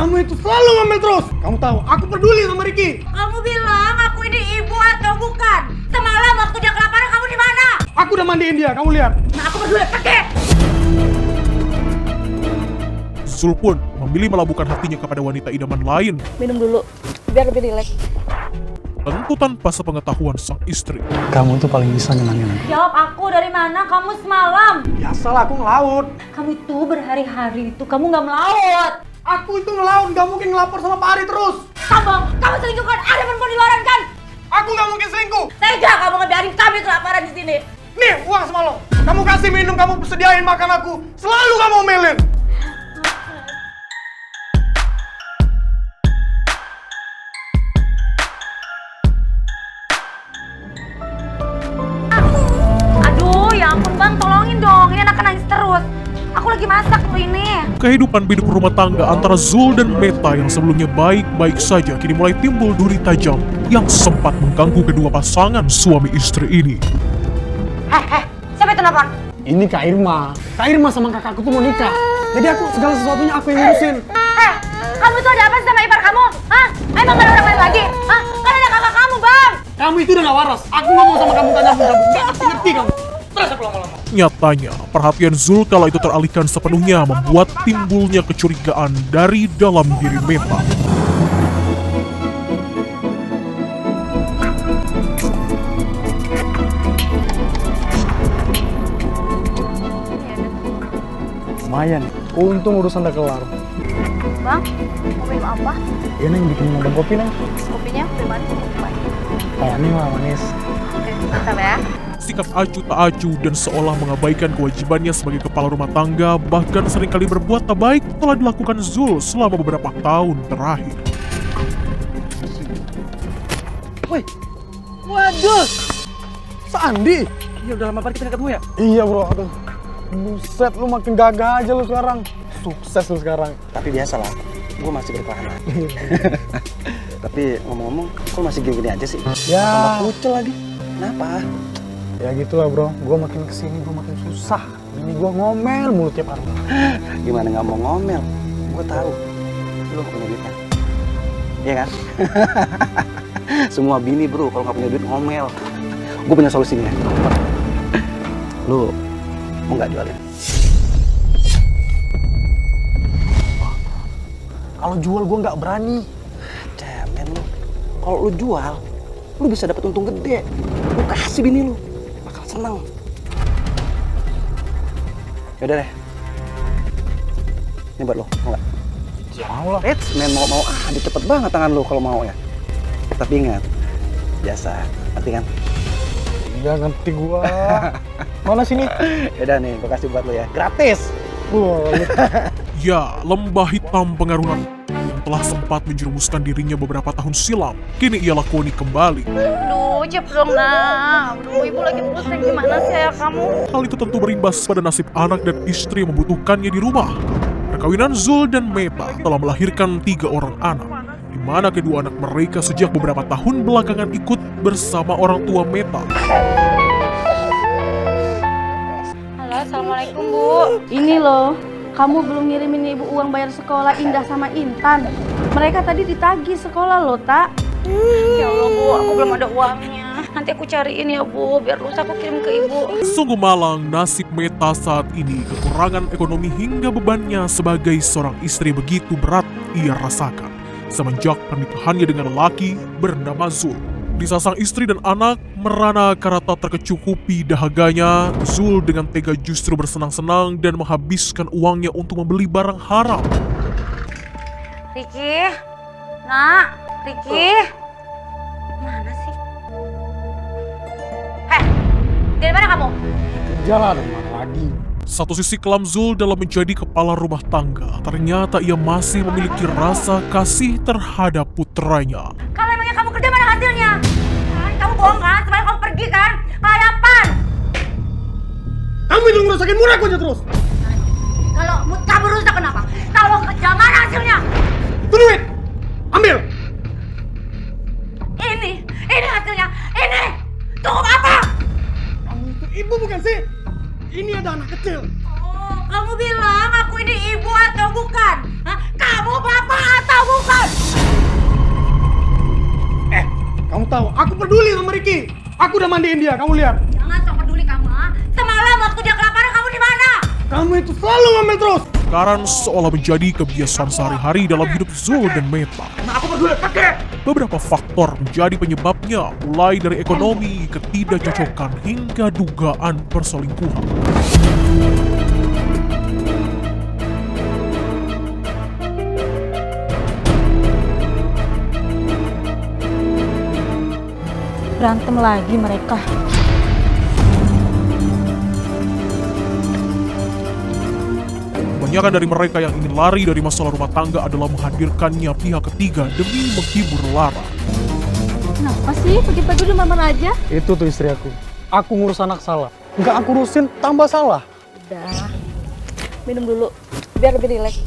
Kamu itu selalu ngomel terus. Kamu tahu, aku peduli sama Ricky. Kamu bilang aku ini ibu atau bukan? Semalam waktu dia kelaparan kamu di mana? Aku udah mandiin dia, kamu lihat. Nah, aku peduli, pergi! Zul pun memilih melabuhkan hatinya kepada wanita idaman lain, Minum dulu, biar lebih rileks. tentu tanpa sepengetahuan sang istri. Kamu tuh paling bisa nyenangin aku. Jawab aku, dari mana kamu semalam? Biasalah aku ngelaut. Kamu itu berhari-hari itu kamu nggak melaut. Aku itu ngelaut, gak mungkin ngelapor sama Pak Ari terus. Kamu selingkuh kan? Ada perempuan di luaran kan? Aku gak mungkin selingkuh. Tega kamu ngebiarin kami kelaparan di sini. Nih, uang semalam. Kamu kasih minum, kamu sediain makan aku. Selalu kamu omelin. Aduh, ya ampun bang, tolongin dong. Ini anak nangis terus. Aku lagi masak loh ini. Kehidupan biduk rumah tangga antara Zul dan Meta yang sebelumnya baik-baik saja kini mulai timbul duri tajam yang sempat mengganggu kedua pasangan suami istri ini. Siapa itu nelfon? Ini Kak Irma. Kak Irma sama kakakku tuh mau nikah. Jadi aku segala sesuatunya aku yang ngurusin. Kamu tuh ada apa sih sama ipar kamu? Hah? Emang gak ada orang lain lagi? Hah? Kan ada kakak kamu, Bang! Kamu itu udah gak waras. Aku gak mau sama kamu tanya aku. Gak ngerti kamu. Terus aku lama-lama. Nyatanya, perhatian Zul kala itu teralihkan sepenuhnya membuat timbulnya kecurigaan dari dalam diri Meta. Lumayan. Untung urusan udah kelar. Bang, mau minum apa? Ya Neng, bikin abang kopi Neng. Kopinya kopi manis atau kopi pahit? Kayak Neng lah manis. Oke, bentar ya. Sikap acuh tak acuh dan seolah mengabaikan kewajibannya sebagai kepala rumah tangga, bahkan seringkali berbuat tak baik telah dilakukan Zul selama beberapa tahun terakhir. Woi. Waduh. Sandi. Iya udah lama banget kita ketemu ya? Iya bro, aduh. Buset, lu makin gagah aja lu sekarang. Sukses lu sekarang. Tapi biasalah, gue masih bertahan. Tapi ngomong-ngomong, kok masih gini-gini aja sih? Ya. Tambah kucel lagi. Kenapa? Ya gitulah bro, gue makin kesini gue makin susah. Ini gue ngomel mulu tiap hari. Gimana nggak mau ngomel? Gue tahu, lu punya duit kan? Iya kan? Semua bini bro, kalau nggak punya duit ngomel. Gue punya solusinya. Lu mau nggak jualin? Kalau jual gue nggak berani. Cemen lu. Kalau lu jual, lu bisa dapat untung gede. Lu kasih bini lu, bakal seneng. Yaudah deh. Ini buat lo, mau nggak? Ya mau lah. Men mau ada cepet banget tangan lu kalau mau ya. Tapi ingat, biasa, ngerti kan? Iya ngerti gue. Mana sini? Yaudah nih, gue kasih buat lo ya, gratis. Boleh. Ya, lembah hitam pengaruhan yang telah sempat menjerumuskan dirinya beberapa tahun silam, kini ia lakoni kembali. Aduh, cepet dong, nak. Aduh, ibu lagi pusing. Gimana sih ya kamu? Hal itu tentu berimbas pada nasib anak dan istri yang membutuhkannya di rumah. Perkawinan Zul dan Meta telah melahirkan 3 orang anak, di mana kedua anak mereka sejak beberapa tahun belakangan ikut bersama orang tua Meta. Halo, assalamualaikum Bu. Ini loh, kamu belum ngirimin ibu uang bayar sekolah Indah sama Intan. Mereka tadi ditagih sekolah loh, Tak. Ya Allah Bu, aku belum ada uangnya. Nanti aku cariin ya Bu, biar lusa aku kirim ke ibu. Sungguh malang nasib Meta saat ini, kekurangan ekonomi hingga bebannya sebagai seorang istri begitu berat ia rasakan semenjak pernikahannya dengan lelaki bernama Zul. Di sang istri dan anak merana karena tak terkecukupi dahaganya, Zul dengan tega justru bersenang-senang dan menghabiskan uangnya untuk membeli barang haram. Riki, Nak, Riki. Mana sih? Dari mana kamu? Jalan mana lagi? Satu sisi kelam Zul dalam menjadi kepala rumah tangga, ternyata ia masih memiliki rasa kasih terhadap putranya. Kalau emangnya kamu kerja mana hasilnya? Kamu bohong kan? Semalam kamu pergi kan? Kapan? Kamu itu ngerusakin murahku aja terus. Kalau mood kamu rusak kenapa? Kalau kerja mana hasilnya? Itu duit. Ambil. Ini hasilnya. Ini. Cukup apa? Kamu itu ibu bukan sih? Ini ada anak kecil. Oh, kamu bilang aku ini ibu atau bukan? Hah? Kamu bapak Ricky. Aku udah mandiin dia, kamu lihat. Jangan sok peduli kamu. Semalam waktu dia kelaparan kamu di mana? Kamu itu selalu ngomel terus. Kebakaran seolah menjadi kebiasaan sehari-hari dalam hidup Zul dan Meta. Beberapa faktor menjadi penyebabnya, mulai dari ekonomi, ketidakcocokan, hingga dugaan perselingkuhan. Berantem lagi mereka. Kebanyakan dari mereka yang ingin lari dari masalah rumah tangga adalah menghadirkannya pihak ketiga demi menghibur Lara. Kenapa sih pagi-pagi udah marah aja? Itu tuh istri aku. Aku ngurus anak salah. Nggak aku urusin, tambah salah. Udah, minum dulu biar lebih rileks.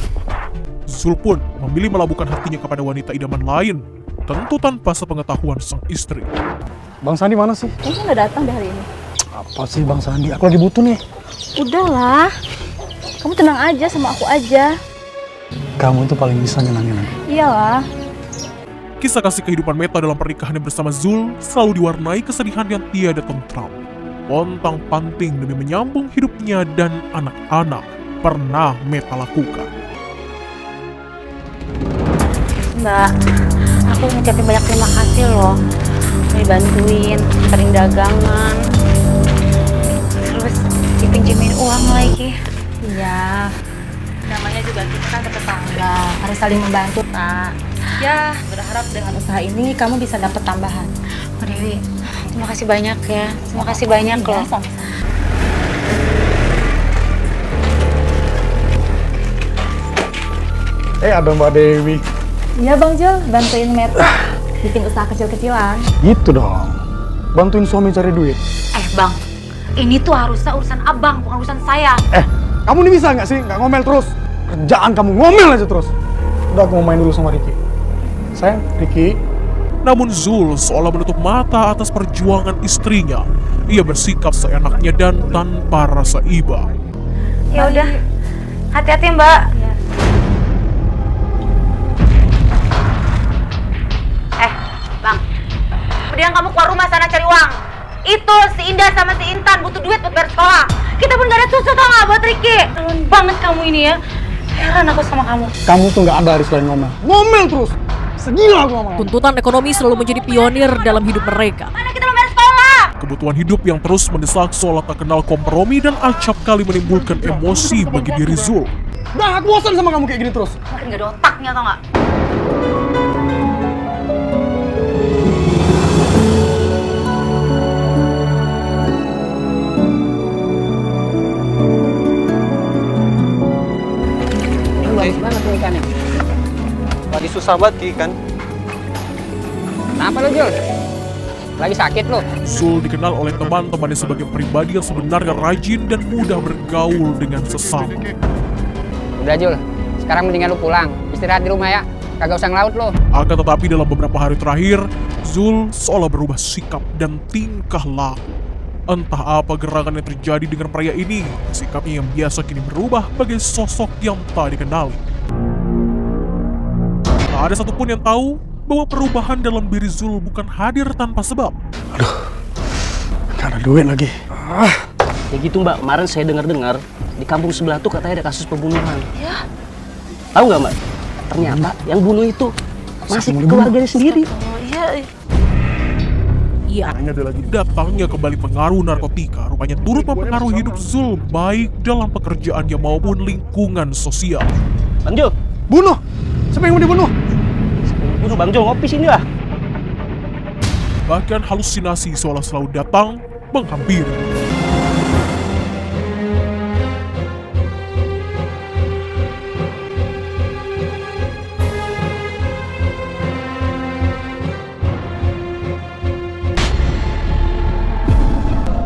Zul pun memilih melabuhkan hatinya kepada wanita idaman lain, tentu tanpa sepengetahuan sang istri. Bang Sandi mana sih? Kayaknya nggak datang deh hari ini. Apa sih Bang Sandi? Aku lagi butuh nih. Udahlah, kamu tenang aja sama aku aja. Kamu itu paling bisa nyenangin aku. Iyalah. Kisah kasih kehidupan Meta dalam pernikahannya bersama Zul selalu diwarnai kesedihan yang tiada tentram. Pontang-panting demi menyambung hidupnya dan anak-anak pernah Meta lakukan. Mbak, aku ngucapin banyak terima kasih loh. Udah dibantuin, sering dagangan. Terus dipinjemin uang lagi. Iya. Namanya juga kita kan tetangga, harus saling membantu, Kak. Ya, berharap dengan usaha ini kamu bisa dapat tambahan. Oh Dewi, terima kasih banyak ya. Terima kasih banyak loh. Ada Mbak Dewi. Iya Bang Jul, bantuin Meta bikin usaha kecil-kecilan. Gitu dong. Bantuin suami cari duit. Bang, ini tuh harusnya urusan abang, bukan urusan saya. Kamu ini bisa nggak sih? Nggak ngomel terus. Kerjaan kamu ngomel aja terus. Udah aku mau main dulu sama Ricky. Sayang, Ricky. Namun Zul seolah menutup mata atas perjuangan istrinya. Ia bersikap seenaknya dan tanpa rasa iba. Ya udah, hati-hati Mbak. Bang, kemudian kamu keluar rumah sana cari uang. Itu si Indah sama si Intan butuh duit buat bayar sekolah. Kita pun gak ada susu tau gak buat Ricky. Terlalu banget kamu ini ya. Heran aku sama kamu. Kamu tuh nggak ada hari selain ngomel. Ngomel terus. Segila aku ngomel. Tuntutan ekonomi selalu menjadi pionir dalam hidup mereka. Mana kita mau bayar sekolah? Kebutuhan hidup yang terus mendesak seolah tak kenal kompromi dan acap kali menimbulkan emosi bagi diri Zul. Dah, aku bosan sama kamu kayak gini terus. Makin gak ada otaknya tau gak? Bagus banget tuh ikannya. Lagi susah banget ikan. Kenapa lo Jul? Lagi sakit lo? Zul dikenal oleh teman-temannya sebagai pribadi yang sebenarnya rajin dan mudah bergaul dengan sesama. Udah Jul, sekarang mendingan lo pulang. Istirahat di rumah ya, kagak usah ngelaut lo. Akan tetapi dalam beberapa hari terakhir, Zul seolah berubah sikap dan tingkah laku. Entah apa gerakan yang terjadi dengan pria ini, sikapnya yang biasa kini berubah bagai sosok yang tak dikenali. Tak ada satupun yang tahu bahwa perubahan dalam diri Zul bukan hadir tanpa sebab. Gak ada duit lagi. Ya gitu Mbak, kemarin saya dengar-dengar di kampung sebelah tuh katanya ada kasus pembunuhan. Ya. Tahu nggak Mbak? Ternyata yang bunuh itu masih Siapa keluarganya sendiri. Oh iya. Iya, Hanya ada lagi datangnya kembali pengaruh narkotika, rupanya turut mempengaruhi hidup Zul baik dalam pekerjaannya maupun lingkungan sosial. Bang Jo, Bunuh! Siapa yang mau dibunuh? bunuh Bang Jo, ngopi sini lah. Bahkan halusinasi seolah selalu datang menghampiri.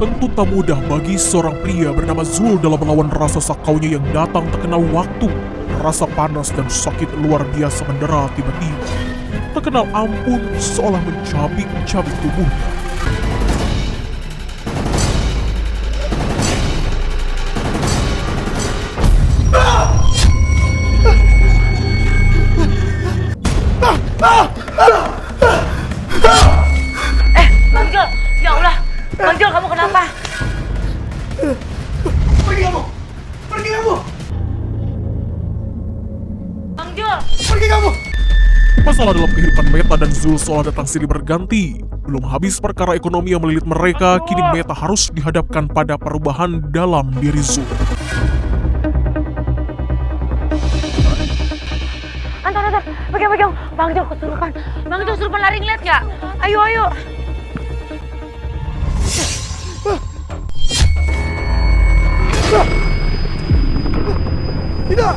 Tentu tak mudah bagi seorang pria bernama Zul dalam melawan rasa sakaunya yang datang tak kenal waktu. Rasa panas dan sakit luar biasa mendera tiba-tiba. Tak kenal ampun seolah mencabik-cabik tubuhnya. Bang Jul, kamu! Masalah dalam kehidupan Meta dan Zul seolah datang silih berganti. Belum habis perkara ekonomi yang melilit mereka, kini Meta harus dihadapkan pada perubahan dalam diri Zul. Anton, pegang. Bang Jul kesurupan. Bang Jul kesurupan, lari, ngeliat gak? Ayo. Tidak!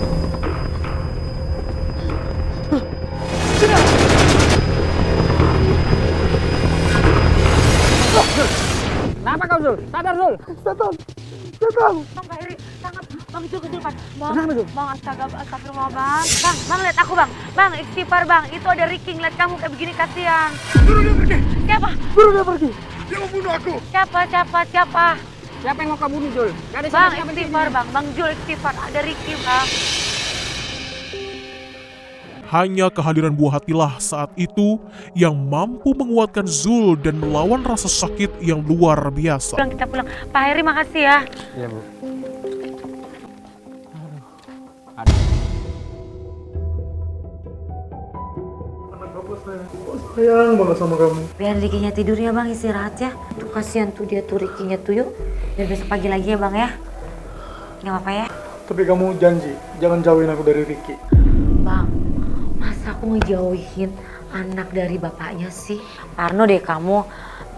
Kenapa kau, Zul? Sadar, Zul. Setan! Bang Kahiri, tangkap. Bang Jul kesurupan. Bang, astagfirullah, Bang. Bang, lihat aku, Bang. Bang, istighfar, Bang. Itu ada Ricky ngeliat kamu kayak begini, kasihan. Suruh dia pergi! Siapa? Suruh dia pergi! Dia mau bunuh aku! Siapa? Siapa yang mau kau bunuh, Zul? Gak ada Bang, siapa-siapa di sini. istighfar, Bang. Bang Jul istighfar. Ada Ricky, Bang. Hanya kehadiran buah hatilah saat itu yang mampu menguatkan Zul dan melawan rasa sakit yang luar biasa. Kita pulang. Pak Heri, makasih ya. Iya, Bu. Sayang banget sama kamu. Biar Ricky-nya tidur ya, Bang. Istirahat ya. Tuh, kasihan tuh dia tuh Ricky-nya tuh, yuk. Biar besok pagi lagi ya, Bang ya. Nggak apa-apa ya. Tapi kamu janji, jangan jauhin aku dari Ricky. Bang, masa aku ngejauhin anak dari bapaknya sih? Parno deh kamu.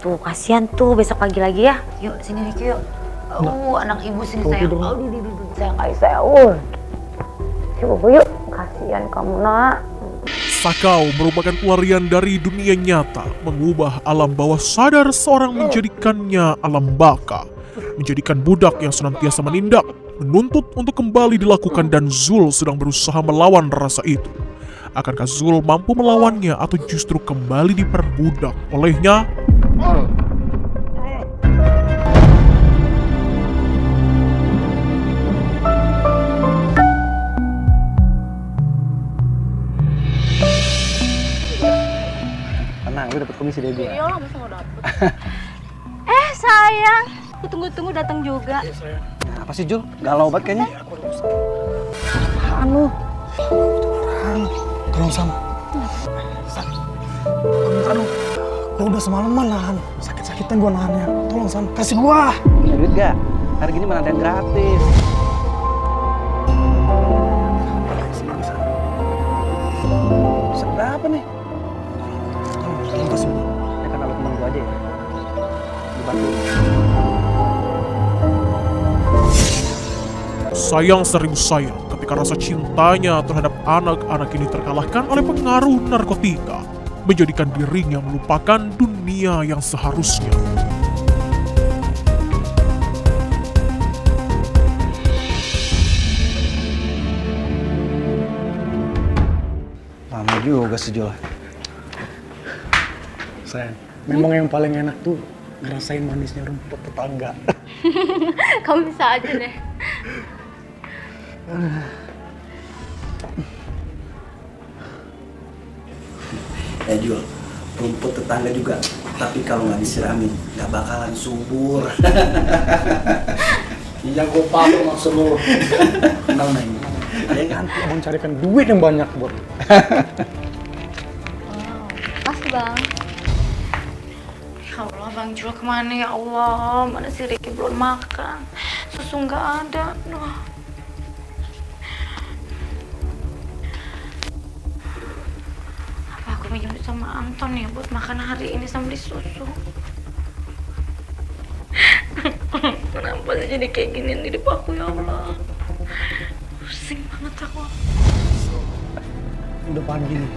Tuh, kasihan tuh, besok pagi lagi ya. Yuk, sini Ricky yuk. Anak ibu sini Kamu sayang. tidur. Aduh, sayang, sayang. Yuk, yuk. Kasihan kamu, nak. Sakau merupakan pelarian dari dunia nyata, mengubah alam bawah sadar seorang menjadikannya alam baka, menjadikan budak yang senantiasa menindak, menuntut untuk kembali dilakukan dan Zul sedang berusaha melawan rasa itu. Akankah Zul mampu melawannya atau justru kembali diperbudak olehnya? Tenang, lu dapet komisi dari gue. Iyalah, masa nggak dapet? Sayang, aku tunggu-tunggu datang juga. Nah, apa sih, Jul? Galau banget kayaknya. Apaan lu? Tolong Sam. Sam. Aduh, gua udah semalaman nahan. Sakit-sakitan gua nahannya. Tolong Sam, kasih gua. Punya duit gak? Hari gini mana ada yang gratis. Bisa berapa nih? Tolong kasih gua. Ya kan, temen gue aja ya. Dibantu. Sayang seribu sayang ketika rasa cintanya terhadap anak-anak ini terkalahkan oleh pengaruh narkotika, menjadikan dirinya melupakan dunia yang seharusnya. Lama juga sih, Jul. Sayang, memang yang paling enak tuh ngerasain manisnya rumput tetangga. Kamu bisa aja deh. Jul, rumput tetangga juga, tapi kalau nggak disiramin nggak bakalan subur. Iya, gua paham maksud lu. Kenal Neng. Ya kan? Abang carikan duit yang banyak buat lu. Makasih, Bang. Ya Allah, Bang Jul kemana ya Allah? Mana si Ricky belum makan? Susu nggak ada. Duh. Apa aku minjem duit sama Anton ya buat makan hari ini sama beli susu? Kenapa sih jadi kayak gini hidup aku ya Allah? Pusing banget aku. Udah pagi nih.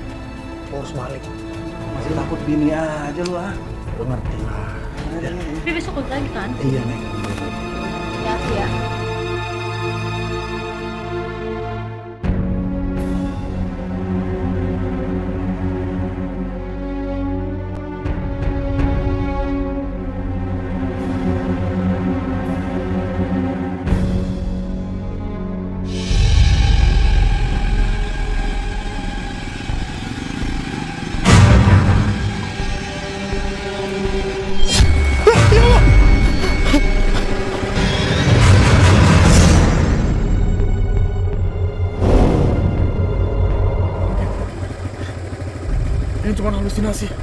Gua harus balik. Masih takut bini aja lu ah. Lu ngerti lah. Tapi besok ikut lagi kan? Iya, Neng. Hati-hati ya. Ini cuma halusinasi. Dari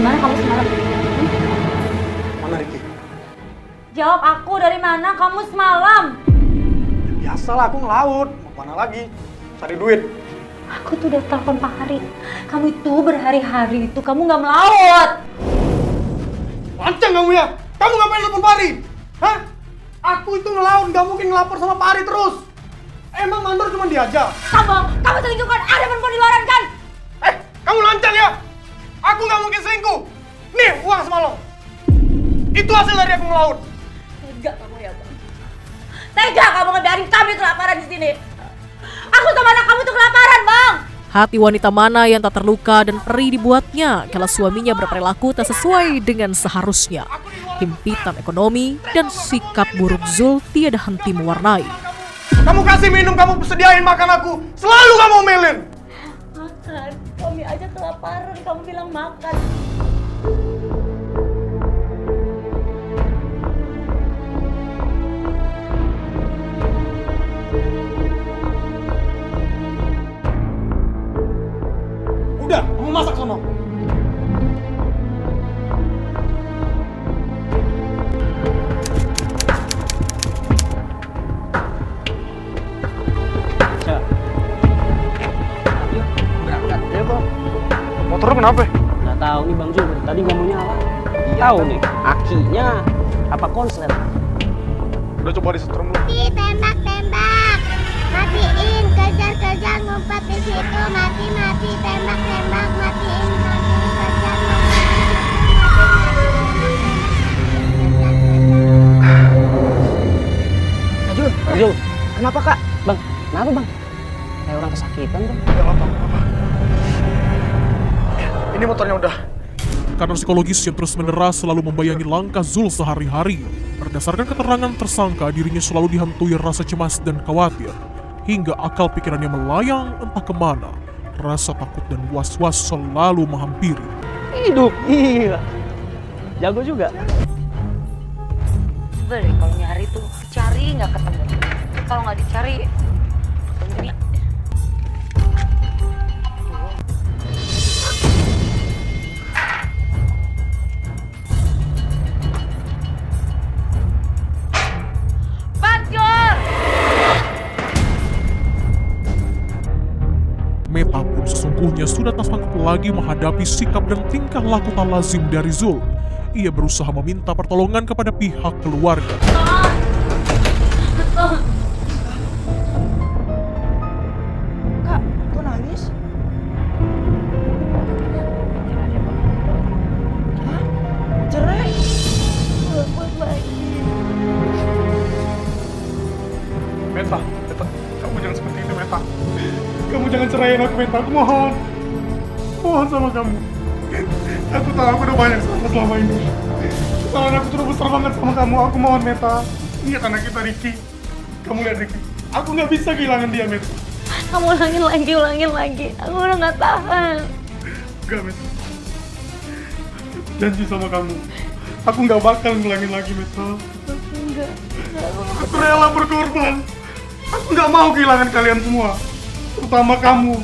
mana kamu semalam? Mana Ricky? Jawab aku, dari mana kamu semalam? Biasalah, aku ngelaut. Mau mana lagi? Cari duit. Aku tuh udah telepon Pak Hari. Kamu itu berhari-hari itu kamu nggak melaut. Lancang kamu ya? Kamu ngapain telepon Pari? Hah? Aku itu ngelaut, nggak mungkin ngelapor sama Pari terus. Emang mandor cuma dia aja? Kamu selingkuh kan? Ada perempuan di luaran kan? Kamu lancang ya? Aku nggak mungkin selingkuh. Nih, uang semalam. Itu hasil dari aku ngelaut. Tega kamu ya, Bang. Tega kamu ngebiarin kami kelaparan di sini. Aku sama anak kamu tuh kelaparan, Bang. Hati wanita mana yang tak terluka dan perih dibuatnya kalau suaminya berperilaku tak sesuai dengan seharusnya. Himpitan ekonomi dan sikap buruk Zul tiada henti mewarnai. Kamu kasih minum, kamu sediain makan aku. Selalu kamu omelin. Makan, kami aja kelaparan, kamu bilang makan. Udah, kamu masak sono. Berangkat. Ayo Bang. Motornya kenapa? Nggak tahu nih Bang Zul, tadi nggak mau nyala. Tahu nih, akinya apa konslet? Udah coba disetrum dulu. Tembak, matiin, kejar, ngumpet di situ, mati, tembak, matiin, kejar, Zul, kenapa Kak? Bang, kenapa Bang? Kayak orang kesakitan tuh. Ya apa. Ini motornya udah. Karena psikologis yang terus menerus selalu membayangi langkah Zul sehari-hari. Berdasarkan keterangan tersangka, dirinya selalu dihantui rasa cemas dan khawatir. Hingga akal pikirannya melayang entah kemana. Rasa takut dan was-was selalu menghampiri. Hidup, gila. Jago juga. Coba deh kalau nyari tuh, dicari nggak ketemu. Kalau nggak dicari, ketemunya. Meta pun sesungguhnya sudah tak sanggup lagi menghadapi sikap dan tingkah laku tak lazim dari Zul. Ia berusaha meminta pertolongan kepada pihak keluarga. Kak, kok nangis? Hah? Cerai? Meta, kamu jangan seperti itu, Meta. Kamu jangan ceraiin aku, Meta. Aku mohon. Mohon sama kamu. Aku tahu aku udah banyak salah selama ini. Kesalahan aku terus besar banget sama kamu. Aku mohon, Meta. Lihat anak kita, Ricky. Kamu lihat Ricky. Aku nggak bisa kehilangan dia, Meta. Kamu ulangin lagi. Aku udah nggak tahan. Enggak, Meta. Janji sama kamu. Aku nggak bakal ngulangin lagi, Meta. Enggak. Aku rela berkorban. Aku nggak mau kehilangan kalian semua. Terutama kamu.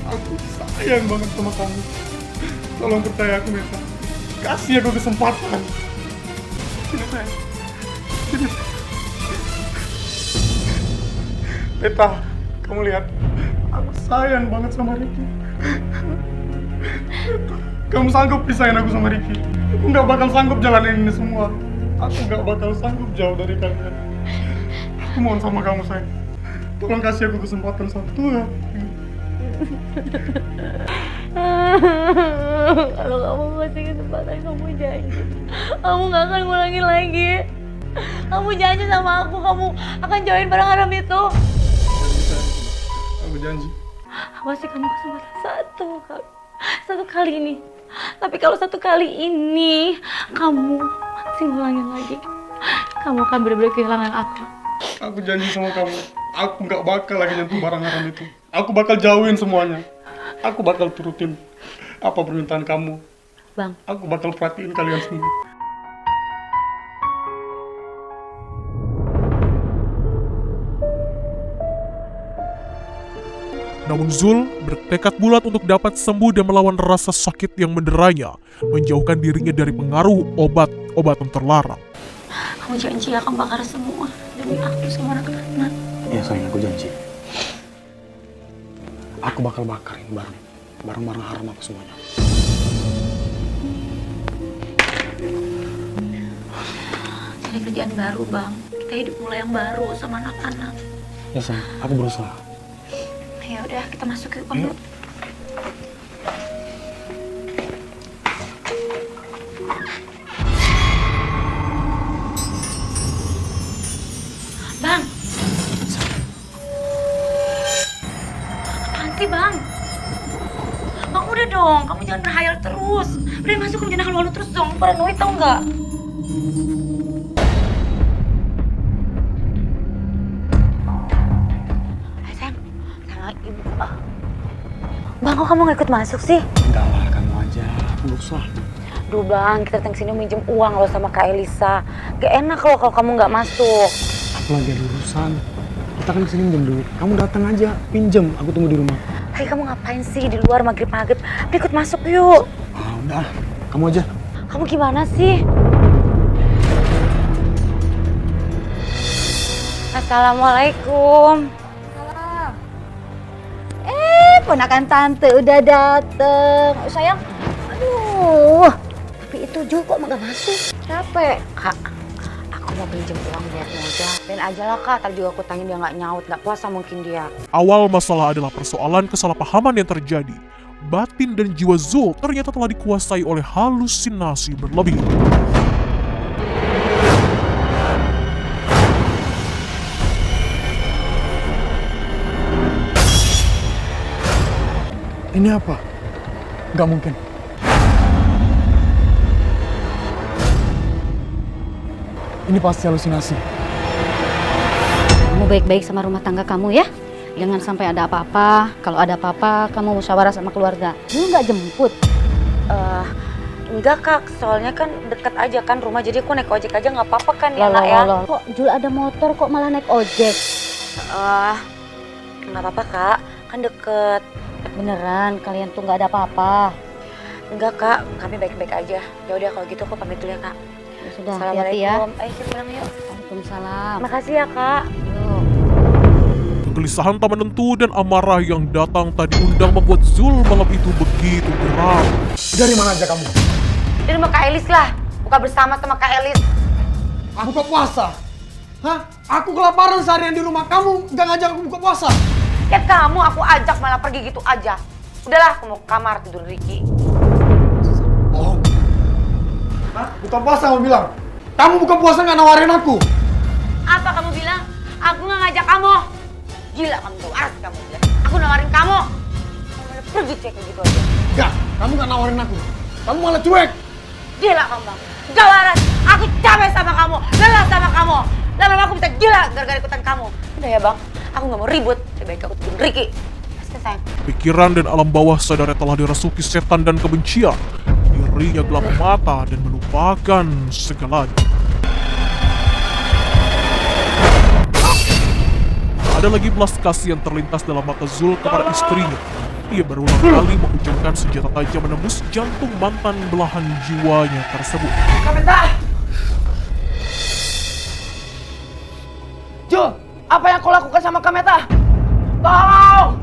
Aku sayang banget sama kamu. Tolong percaya aku, Meta. Kasih aku kesempatan. Sini, sayang. Sini. Meta, kamu lihat. Aku sayang banget sama Ricky. Kamu sanggup pisahin aku sama Ricky? Aku nggak bakal sanggup jalanin ini semua. Aku nggak bakal sanggup jauh dari kalian. Aku mohon sama kamu, sayang. Tolong kasih aku kesempatan satu ya. Kalau kamu kasih kesempatan, kamu janji kamu gak akan ngulangin lagi. Kamu janji sama aku, kamu akan jauhin barang haram itu. Aku janji. Masih kamu kesempatan satu kali ini. Tapi kalau satu kali ini kamu masih ngulangin lagi, kamu akan benar-benar kehilangan aku. Aku janji sama kamu. Aku nggak bakal lagi nyentuh barang haram itu. Aku bakal jauhin semuanya. Aku bakal turutin apa permintaan kamu. Bang, Aku bakal perhatiin kalian semua. Namun Zul bertekad bulat untuk dapat sembuh dan melawan rasa sakit yang menderanya, menjauhkan dirinya dari pengaruh obat-obatan terlarang. kamu janji akan bakar semua demi aku sama anak-anak. Iya sayang, aku janji. Aku bakal bakarin barang-barang haram aku semuanya. Cari kerjaan baru, Bang. Kita hidup mulai yang baru sama anak-anak. Ya sayang, aku berusaha. Ya udah, kita masuk yuk, Bang. Bang. Apaan sih, Bang? Bang, udah dong. Kamu jangan berhayal terus. Udah masuk, kamu jangan halu-halu terus dong. Paranoid tau nggak? Ayo, sayang. Sama ibu. Bang, kok kamu nggak ikut masuk sih? Enggak lah, kamu aja. Aku berusaha. Duh Bang, kita datang sini minjem uang loh sama Kak Elisa. Gak enak loh kalau kamu nggak masuk. Aku lagi ada urusan. Kita kan kesini minjem duit. Kamu datang aja, pinjem. Aku tunggu di rumah. Hai, kamu ngapain sih di luar maghrib-maghrib? Udah ikut masuk yuk. Ah, udah. Kamu aja. Kamu gimana sih? Assalamualaikum. Ponakan tante udah dateng. Sayang, aduh. Tapi itu Jul kok nggak masuk? Capek. Kak, aku mau pinjem uang buat modal. Ben aja lah Kak, tadi juga aku tanya dia nggak nyaut, nggak puasa mungkin dia. Awal masalah adalah persoalan kesalahpahaman yang terjadi. Batin dan jiwa Zul ternyata telah dikuasai oleh halusinasi berlebih. Ini apa? Nggak mungkin. Ini pasti halusinasi. Kamu baik-baik sama rumah tangga kamu ya. Jangan sampai ada apa-apa. Kalau ada apa-apa, kamu musyawarah sama keluarga. Lu nggak jemput? Enggak Kak, soalnya kan deket aja kan rumah, jadi aku naik ojek aja nggak apa-apa kan ya Nak ya? Kok Jul ada motor kok malah naik ojek? Nggak apa-apa Kak, kan deket. Beneran kalian tuh nggak ada apa-apa? Enggak Kak, kami baik-baik aja. Ya udah kalau gitu aku pamit dulu ya Kak. Ya sudah, hati-hati ya. Assalamualaikum. Ayo kita pulang yuk. Waalaikumsalam. Makasih ya Kak. Yuk. Kegelisahan tak menentu dan amarah yang datang tadi undang membuat Zul malam itu begitu berat. Dari mana aja kamu? Di rumah Kak Elis lah. Buka bersama sama Kak Elis. Aku buka puasa. Hah? Aku kelaparan seharian di rumah. Kamu nggak ngajak aku buka puasa? Ya kamu aku ajak malah pergi gitu aja. Udahlah, aku mau ke kamar tidur Ricky. Oh. Hah? Buka puasa kamu bilang? Kamu buka puasa nggak nawarin aku? Apa kamu bilang? Aku nggak ngajak kamu. Gila kamu tuh, aras kamu. Aku nawarin kamu. Kamu malah pergi cek gitu aja. Enggak, kamu nggak nawarin aku. Kamu malah cuek. Gila kamu bang. Gak waras. Aku capek sama kamu. Lelah sama kamu. Lama-lama aku bisa gila gara-gara ikutan kamu. Udah ya bang, aku nggak mau ribut. Lebih baik aku tidur Ricky. Pasti sayang. Pikiran dan alam bawah sadarnya telah dirasuki setan dan kebencian. Dirinya gelap mata dan melupakan segalanya. Ada lagi belas kasih yang terlintas dalam mata Zul kepada istrinya. Ia berulang kali menghujamkan senjata tajam menembus jantung mantan belahan jiwanya tersebut. Kameta! Jul, apa yang kau lakukan sama Kameta? Tolong!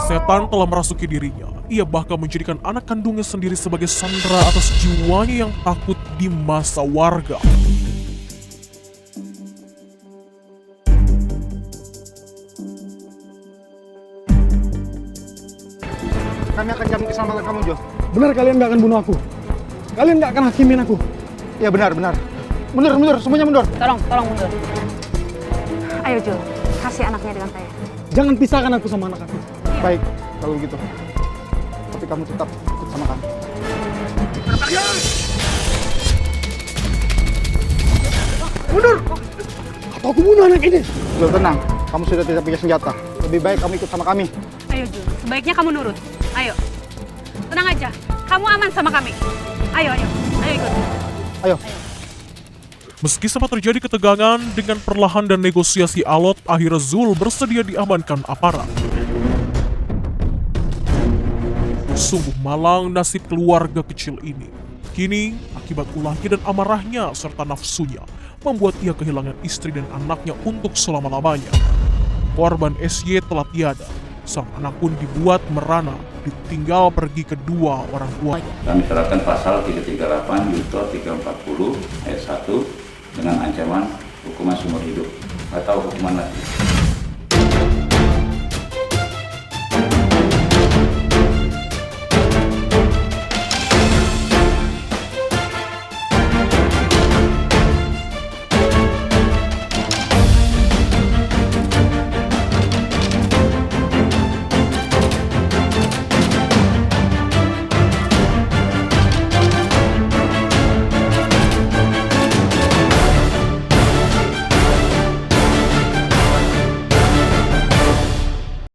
Setan telah merasuki dirinya. Ia bahkan menjadikan anak kandungnya sendiri sebagai sandera atas jiwanya yang takut di masa warga. Kami akan jamin keselamatan kamu, Jo. Benar kalian nggak akan bunuh aku. Kalian nggak akan hakimin aku. Ya benar. Mundur, semuanya mundur. Tolong mundur. Ayo Jul, kasih anaknya dengan saya. Jangan pisahkan aku sama anak aku. Baik, kalau gitu. Tapi kamu tetap ikut sama kami. Mundur! Atau aku bunuh anak ini. Jul, tenang. Kamu sudah tidak punya senjata. Lebih baik kamu ikut sama kami. Ayo Jul, sebaiknya kamu nurut. Ayo, tenang aja. Kamu aman sama kami. Ayo ikut. Ayo. Meski sempat terjadi ketegangan, dengan perlahan dan negosiasi alot, akhirnya Zul bersedia diamankan aparat. Sungguh malang nasib keluarga kecil ini. Kini, akibat ulahnya dan amarahnya serta nafsunya, membuat ia kehilangan istri dan anaknya untuk selama-lamanya. Korban SY telah tiada. Sang anak pun dibuat merana, ditinggal pergi kedua orang tuanya. Kami terapkan pasal 338 Junto 340 ayat 1 dengan ancaman hukuman seumur hidup atau hukuman mati.